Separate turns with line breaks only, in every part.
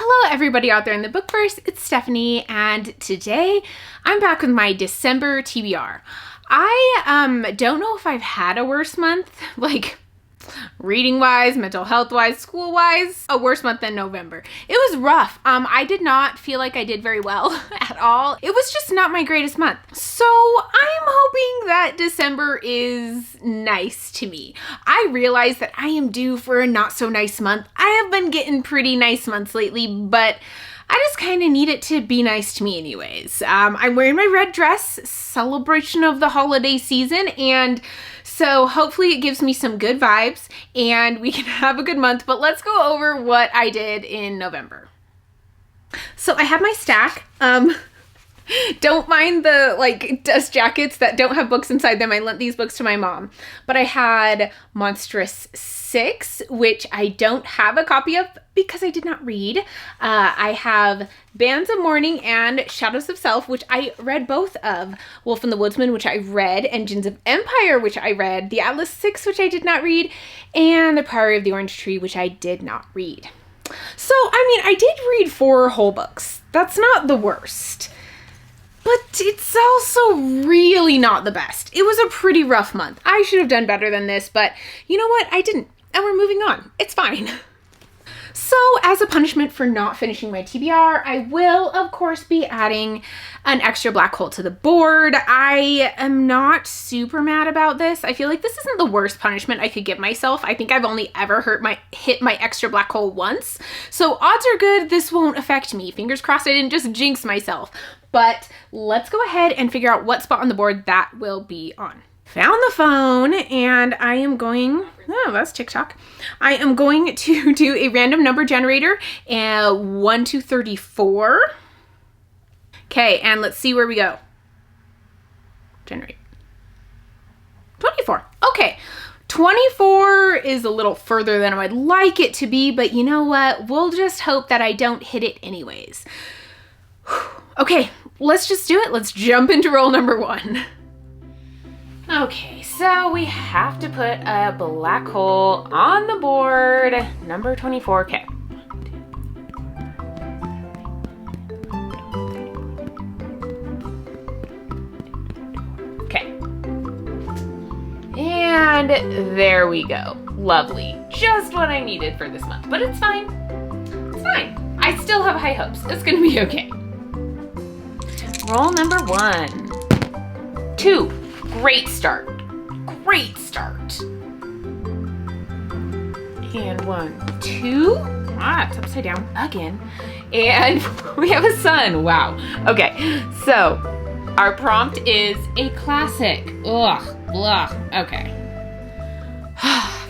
Hello everybody out there in the bookverse, it's Stephanie, and today I'm back with my December TBR. I don't know if I've had a worse month, like reading-wise, mental health-wise, school-wise, a worse month than November. It was rough. I did not feel like I did very well at all. It was just not my greatest month. So I'm hoping that December is nice to me. I realize that I am due for a not so nice month. I have been getting pretty nice months lately, but I just kind of need it to be nice to me anyways. I'm wearing my red dress, celebration of the holiday season, and so hopefully it gives me some good vibes and we can have a good month, but let's go over what I did in November. So I have my stack. Don't mind the dust jackets that don't have books inside them. I lent these books to my mom. But I had Monstrous 6, which I don't have a copy of because I did not read. I have Bands of Mourning and Shadows of Self, which I read both of. Wolf and the Woodsman, which I read. Engines of Empire, which I read. The Atlas 6, which I did not read. And The Priory of the Orange Tree, which I did not read. So, I did read 4 whole books. That's not the worst. But it's also really not the best. It was a pretty rough month. I should have done better than this, but you know what? I didn't. And we're moving on. It's fine. So as a punishment for not finishing my TBR, I will, of course, be adding an extra black hole to the board. I am not super mad about this. I feel like this isn't the worst punishment I could give myself. I think I've only ever hit my extra black hole once. So odds are good this won't affect me. Fingers crossed I didn't just jinx myself. But let's go ahead and figure out what spot on the board that will be on. Found the phone and I am going, oh, that's TikTok. I am going to do a random number generator, 1 to 34. Okay, and let's see where we go. Generate. 24. Okay. 24 is a little further than I would like it to be, but you know what? We'll just hope that I don't hit it anyways. Okay, let's just do it. Let's jump into roll number 1. Okay, so we have to put a black hole on the board. Number 24, okay. Okay. And there we go. Lovely. Just what I needed for this month, but it's fine. It's fine. I still have high hopes. It's gonna be okay. Roll number 1. 2. Great start. Great start. And 1, 2. It's upside down again. And we have a sun. Wow. Okay. So our prompt is a classic. Ugh. Blah. Okay.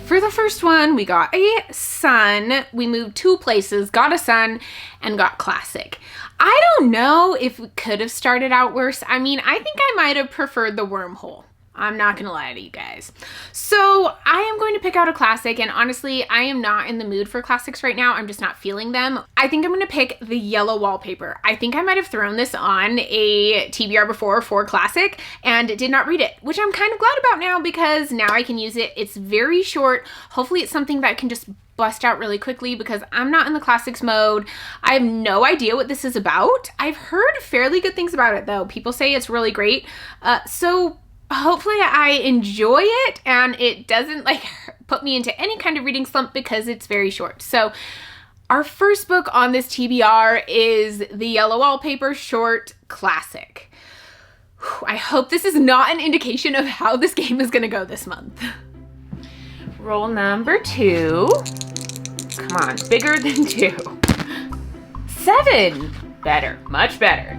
For the first one, we got a sun. We moved 2 places, got a sun, and got classic. I don't know if we could have started out worse. I think I might have preferred the wormhole. I'm not gonna lie to you guys. So I am going to pick out a classic, and honestly, I am not in the mood for classics right now. I'm just not feeling them. I think I'm gonna pick the yellow wallpaper. I think I might have thrown this on a TBR before for classic and did not read it, which I'm kind of glad about now because now I can use it. It's very short. Hopefully it's something that can just bust out really quickly because I'm not in the classics mode. I have no idea what this is about. I've heard fairly good things about it though. People say it's really great. So hopefully I enjoy it and it doesn't put me into any kind of reading slump because it's very short. So our first book on this TBR is the yellow wallpaper short classic. I hope this is not an indication of how this game is gonna go this month. Roll number 2. Come on, bigger than 2. 7. Better, much better.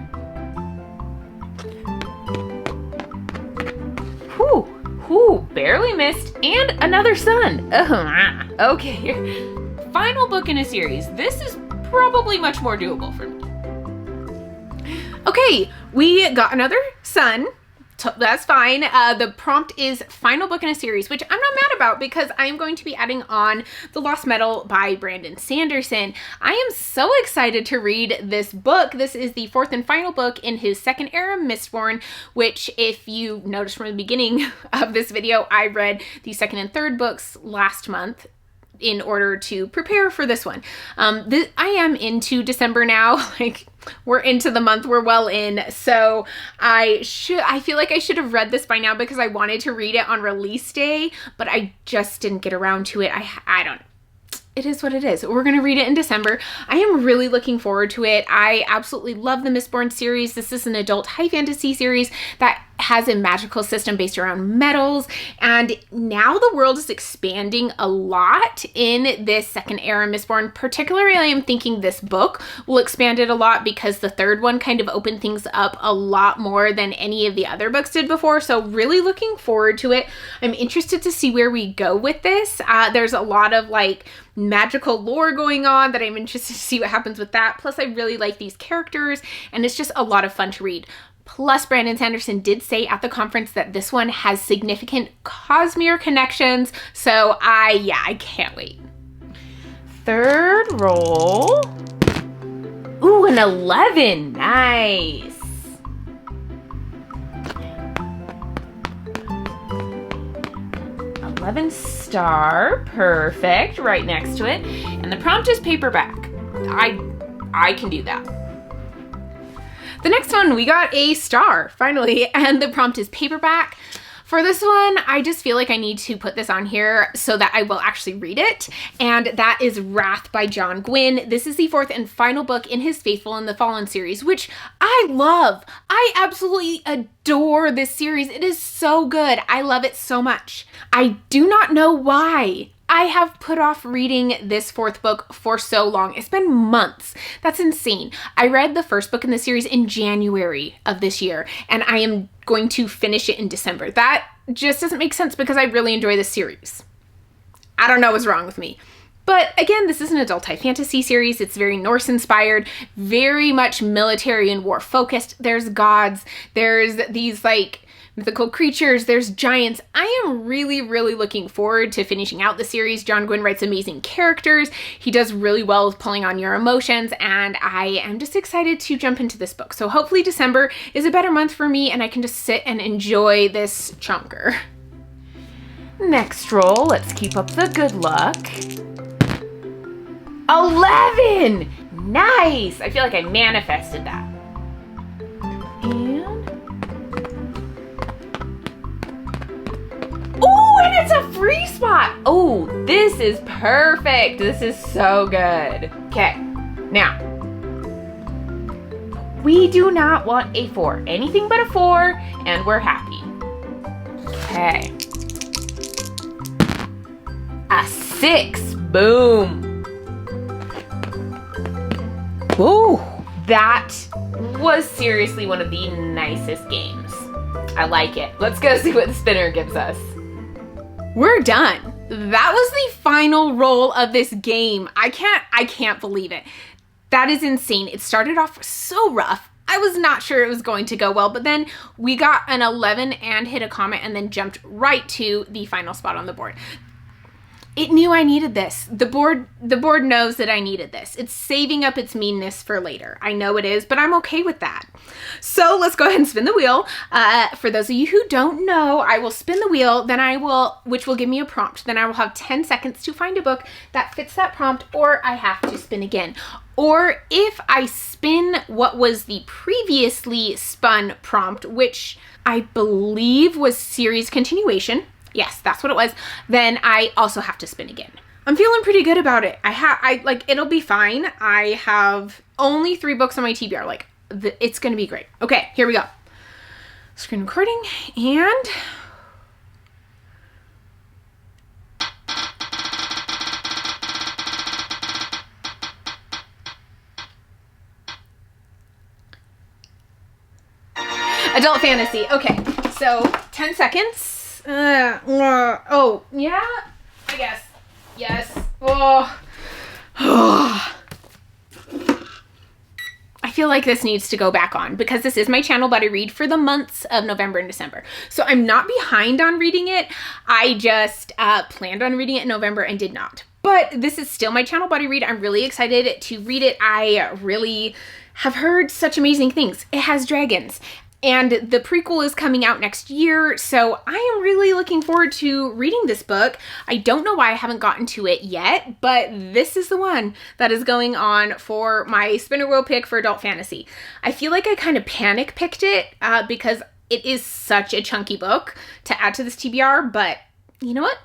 Whew, barely missed, and another sun. Okay, final book in a series. This is probably much more doable for me. Okay, we got another sun. That's fine. The prompt is final book in a series, which I'm not mad about because I am going to be adding on The Lost Metal by Brandon Sanderson. I am so excited to read this book. This is the 4th and final book in his second era, Mistborn, which if you notice from the beginning of this video, I read the 2nd and 3rd books last month. in order to prepare for this one. I am into December now. Like, we're into the month, we're well in. So I feel like I should have read this by now because I wanted to read it on release day, but I just didn't get around to it. I don't know. It is what it is. We're going to read it in December. I am really looking forward to it. I absolutely love the Mistborn series. This is an adult high fantasy series that has a magical system based around metals. And now the world is expanding a lot in this second era Mistborn. Particularly, I am thinking this book will expand it a lot because the third one kind of opened things up a lot more than any of the other books did before. So really looking forward to it. I'm interested to see where we go with this. There's a lot of like magical lore going on that I'm interested to see what happens with that. Plus, I really like these characters and it's just a lot of fun to read. Plus, Brandon Sanderson did say at the conference that this one has significant Cosmere connections. So I can't wait. Third roll. Ooh, an 11. Nice. $11 perfect, right next to it. And the prompt is paperback. I can do that. The next one, we got a star, finally, and the prompt is paperback. For this one, I just feel like I need to put this on here so that I will actually read it, and that is Wrath by John Gwynne. This is the fourth and final book in his Faithful and the Fallen series, which I love. I absolutely adore this series. It is so good. I love it so much. I do not know why I have put off reading this fourth book for so long. It's been months. That's insane. I read the first book in the series in January of this year, and I am going to finish it in December. That just doesn't make sense because I really enjoy this series. I don't know what's wrong with me. But again, this is an adult high fantasy series. It's very Norse inspired, very much military and war focused. There's gods, there's these like mythical creatures, there's giants. I am really, really looking forward to finishing out the series. John Gwynne writes amazing characters. He does really well with pulling on your emotions, and I am just excited to jump into this book. So hopefully December is a better month for me and I can just sit and enjoy this chunker. Next roll, let's keep up the good luck. 11! Nice! I feel like I manifested that. And it's a free spot. Oh, this is perfect. This is so good. Okay, now, we do not want a 4. Anything but a 4, and we're happy. Okay. A 6. Boom. Ooh, that was seriously one of the nicest games. I like it. Let's go see what the spinner gives us. We're done. That was the final roll of this game. I can't believe it. That is insane. It started off so rough. I was not sure it was going to go well, but then we got an 11 and hit a comment and then jumped right to the final spot on the board. It knew I needed this. The board knows that I needed this. It's saving up its meanness for later. I know it is, but I'm okay with that. So let's go ahead and spin the wheel. For those of you who don't know, I will spin the wheel, which will give me a prompt. Then I will have 10 seconds to find a book that fits that prompt, or I have to spin again. Or if I spin what was the previously spun prompt, which I believe was series continuation. Yes, that's what it was. Then I also have to spin again. I'm feeling pretty good about it. It'll be fine. I have only 3 books on my TBR. It's going to be great. Okay, here we go. Screen recording and adult fantasy. Okay, so 10 seconds. Oh, yeah, I guess. Yes. Oh. I feel like this needs to go back on because this is my channel buddy read for the months of November and December. So I'm not behind on reading it. I just planned on reading it in November and did not. But this is still my channel buddy read. I'm really excited to read it. I really have heard such amazing things. It has dragons. And the prequel is coming out next year, so I am really looking forward to reading this book. I don't know why I haven't gotten to it yet, but this is the one that is going on for my spinner wheel pick for adult fantasy. I feel like I kind of panic picked it because it is such a chunky book to add to this TBR, but you know what?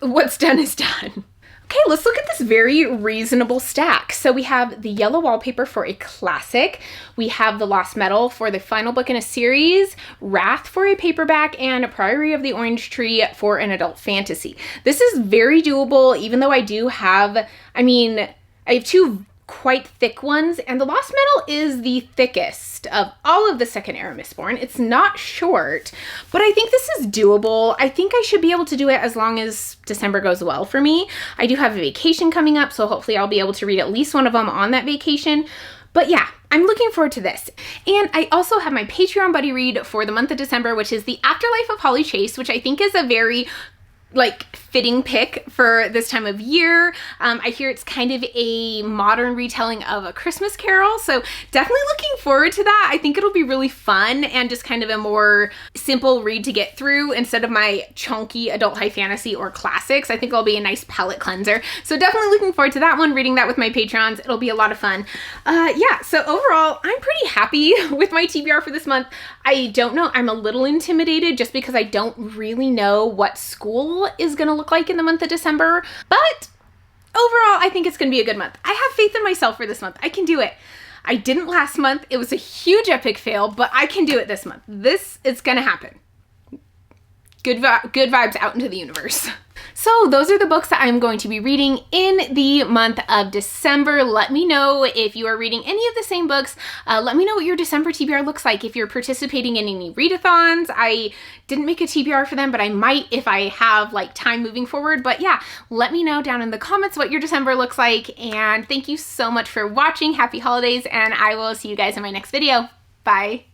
What's done is done. Okay, let's look at this very reasonable stack. So we have the yellow wallpaper for a classic. We have the Lost Metal for the final book in a series, Wrath for a paperback, and Priory of the Orange Tree for an adult fantasy. This is very doable, even though I do have, I have two quite thick ones, and the Lost Metal is the thickest of all of the second era Mistborn. It's not short, but I think this is doable. I think I should be able to do it as long as December goes well for me. I do have a vacation coming up, so hopefully I'll be able to read at least one of them on that vacation. But yeah, I'm looking forward to this. And I also have my Patreon buddy read for the month of December, which is The Afterlife of Holly Chase, which I think is a very fitting pick for this time of year. I hear it's kind of a modern retelling of A Christmas Carol, so definitely looking forward to that. I think it'll be really fun and just kind of a more simple read to get through instead of my chunky adult high fantasy or classics. I think it'll be a nice palate cleanser. So definitely looking forward to that one, reading that with my patrons. It'll be a lot of fun. Yeah, so overall, I'm pretty happy with my TBR for this month. I don't know, I'm a little intimidated just because I don't really know what school is gonna look like in the month of December, but overall, I think it's gonna be a good month. I have faith in myself for this month. I can do it. I didn't last month. It was a huge epic fail, but I can do it this month. This is gonna happen. Good vibes out into the universe. So those are the books that I'm going to be reading in the month of December. Let me know if you are reading any of the same books. Let me know what your December TBR looks like. If you're participating in any readathons, I didn't make a TBR for them, but I might if I have time moving forward. But yeah, let me know down in the comments what your December looks like. And thank you so much for watching. Happy holidays, and I will see you guys in my next video. Bye.